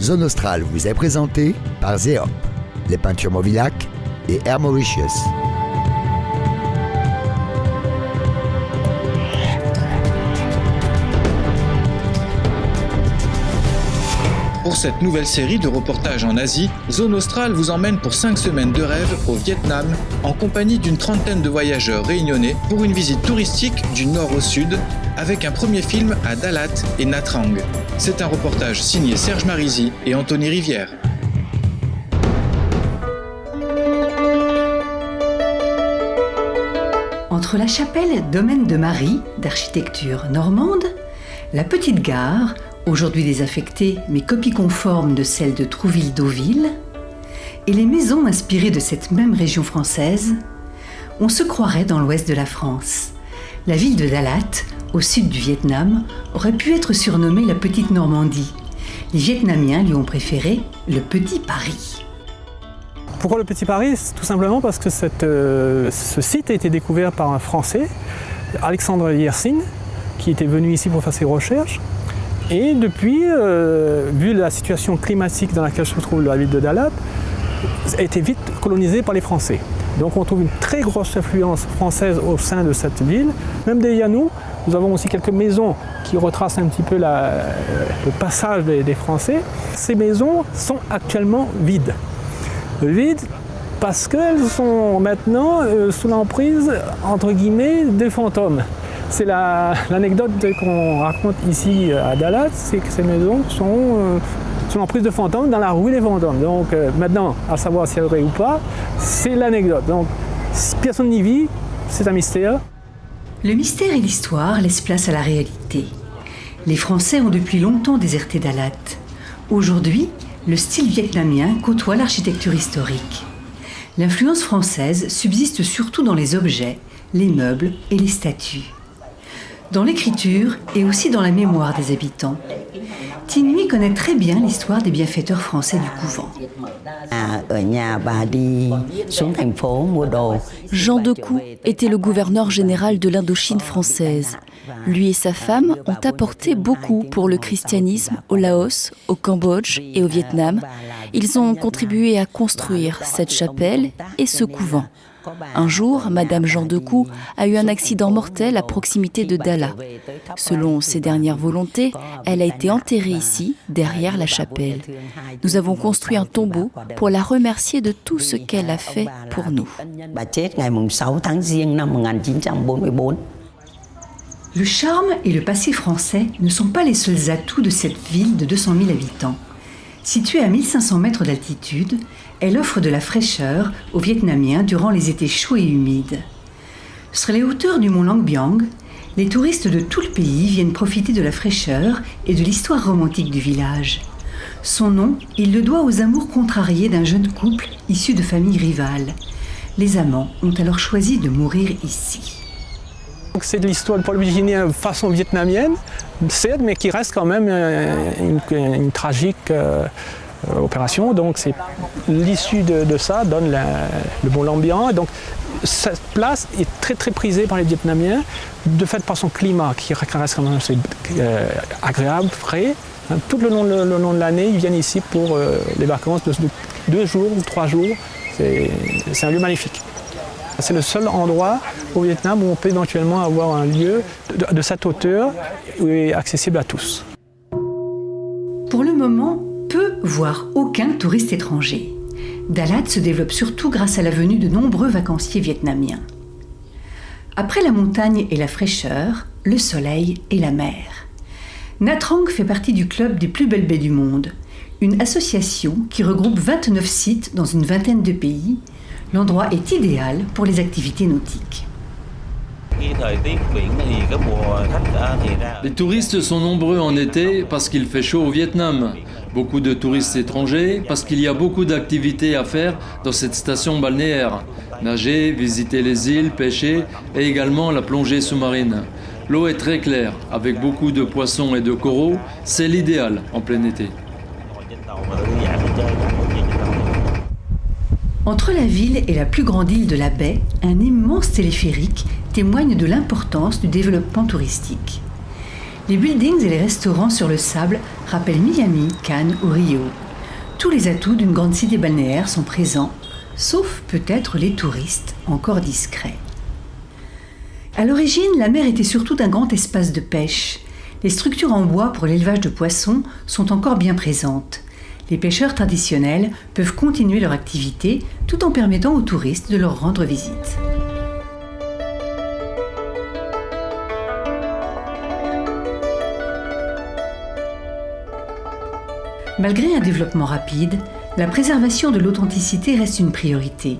Zone Australe vous est présenté par Zeop, les peintures Movilac et Air Mauritius. Pour cette nouvelle série de reportages en Asie, Zone Australe vous emmène pour 5 semaines de rêve au Vietnam, en compagnie d'une trentaine de voyageurs réunionnais pour une visite touristique du nord au sud, avec un premier film à Dalat et Nha Trang. C'est un reportage signé Serge Marisy et Anthony Rivière. Entre la chapelle Domaine de Marie, d'architecture normande, la petite gare, aujourd'hui désaffectée mais copie conforme de celle de Trouville-Deauville, et les maisons inspirées de cette même région française, on se croirait dans l'ouest de la France. La ville de Dalat, au sud du Vietnam, aurait pu être surnommée la Petite Normandie. Les Vietnamiens lui ont préféré le Petit Paris. Pourquoi le Petit Paris? Tout simplement parce que ce site a été découvert par un Français, Alexandre Yersin, qui était venu ici pour faire ses recherches. Et depuis, vu la situation climatique dans laquelle se trouve la ville de Dalat, a été vite colonisée par les Français. Donc on trouve une très grosse influence française au sein de cette ville. Même derrière nous, nous avons aussi quelques maisons qui retracent un petit peu le passage des Français. Ces maisons sont actuellement vides. Vides parce qu'elles sont maintenant sous l'emprise, entre guillemets, des fantômes. C'est l'anecdote qu'on raconte ici à Dalat, c'est que ces maisons sont sous l'emprise de fantômes dans la rue des fantômes. Donc maintenant, à savoir si c'est vrai ou pas, c'est l'anecdote. Donc personne n'y vit, c'est un mystère. Le mystère et l'histoire laissent place à la réalité. Les Français ont depuis longtemps déserté Dalat. Aujourd'hui, le style vietnamien côtoie l'architecture historique. L'influence française subsiste surtout dans les objets, les meubles et les statues. Dans l'écriture et aussi dans la mémoire des habitants. Tin Nguy connaît très bien l'histoire des bienfaiteurs français du couvent. Jean Decoux était le gouverneur général de l'Indochine française. Lui et sa femme ont apporté beaucoup pour le christianisme au Laos, au Cambodge et au Vietnam. Ils ont contribué à construire cette chapelle et ce couvent. Un jour, Madame Jean Decoux a eu un accident mortel à proximité de Dalat. Selon ses dernières volontés, elle a été enterrée ici, derrière la chapelle. Nous avons construit un tombeau pour la remercier de tout ce qu'elle a fait pour nous. Le charme et le passé français ne sont pas les seuls atouts de cette ville de 200 000 habitants. Située à 1500 mètres d'altitude, elle offre de la fraîcheur aux Vietnamiens durant les étés chauds et humides. Sur les hauteurs du mont Lang Biang, les touristes de tout le pays viennent profiter de la fraîcheur et de l'histoire romantique du village. Son nom, il le doit aux amours contrariés d'un jeune couple issu de familles rivales. Les amants ont alors choisi de mourir ici. C'est de l'histoire pour l'originaire façon vietnamienne, certes, mais qui reste quand même une tragique opération. Donc l'issue de ça donne le bon ambiance. Donc cette place est très très prisée par les Vietnamiens, de fait par son climat qui reste quand même agréable, frais. Tout le long de l'année, ils viennent ici pour les vacances de 2 jours ou 3 jours. C'est un lieu magnifique. C'est le seul endroit au Vietnam où on peut éventuellement avoir un lieu de cette hauteur et accessible à tous. Pour le moment, peu, voire aucun touriste étranger. Dalat se développe surtout grâce à la venue de nombreux vacanciers vietnamiens. Après la montagne et la fraîcheur, le soleil et la mer. Nha Trang fait partie du club des plus belles baies du monde, une association qui regroupe 29 sites dans une vingtaine de pays. L'endroit est idéal pour les activités nautiques. Les touristes sont nombreux en été parce qu'il fait chaud au Vietnam. Beaucoup de touristes étrangers parce qu'il y a beaucoup d'activités à faire dans cette station balnéaire. Nager, visiter les îles, pêcher et également la plongée sous-marine. L'eau est très claire, avec beaucoup de poissons et de coraux. C'est l'idéal en plein été. Entre la ville et la plus grande île de la baie, un immense téléphérique témoigne de l'importance du développement touristique. Les buildings et les restaurants sur le sable rappellent Miami, Cannes ou Rio. Tous les atouts d'une grande cité balnéaire sont présents, sauf peut-être les touristes, encore discrets. À l'origine, la mer était surtout un grand espace de pêche. Les structures en bois pour l'élevage de poissons sont encore bien présentes. Les pêcheurs traditionnels peuvent continuer leur activité tout en permettant aux touristes de leur rendre visite. Malgré un développement rapide, la préservation de l'authenticité reste une priorité.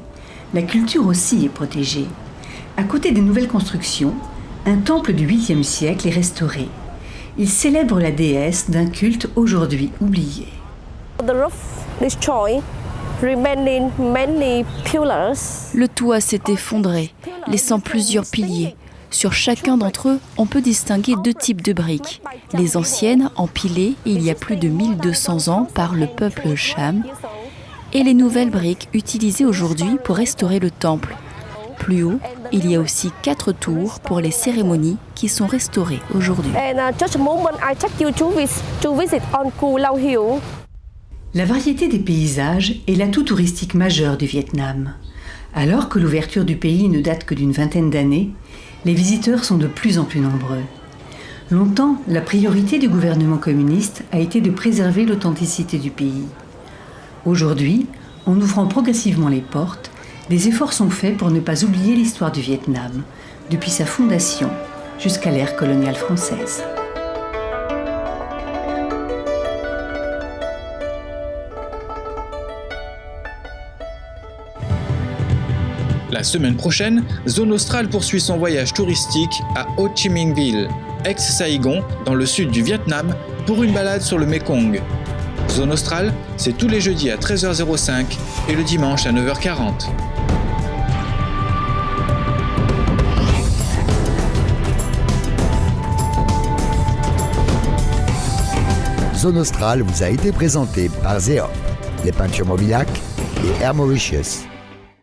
La culture aussi est protégée. À côté des nouvelles constructions, un temple du 8e siècle est restauré. Il célèbre la déesse d'un culte aujourd'hui oublié. Le toit s'est effondré, laissant plusieurs piliers. Sur chacun d'entre eux, on peut distinguer 2 types de briques. Les anciennes, empilées il y a plus de 1200 ans par le peuple Cham, et les nouvelles briques utilisées aujourd'hui pour restaurer le temple. Plus haut, il y a aussi 4 tours pour les cérémonies qui sont restaurées aujourd'hui. La variété des paysages est l'atout touristique majeur du Vietnam. Alors que l'ouverture du pays ne date que d'une vingtaine d'années, les visiteurs sont de plus en plus nombreux. Longtemps, la priorité du gouvernement communiste a été de préserver l'authenticité du pays. Aujourd'hui, en ouvrant progressivement les portes, des efforts sont faits pour ne pas oublier l'histoire du Vietnam, depuis sa fondation jusqu'à l'ère coloniale française. La semaine prochaine, Zone Australe poursuit son voyage touristique à Ho Chi Minh Ville, ex-Saïgon, dans le sud du Vietnam, pour une balade sur le Mekong. Zone Australe, c'est tous les jeudis à 13h05 et le dimanche à 9h40. Zone Australe vous a été présenté par Zeop, les peintures Mobilac et Air Mauritius.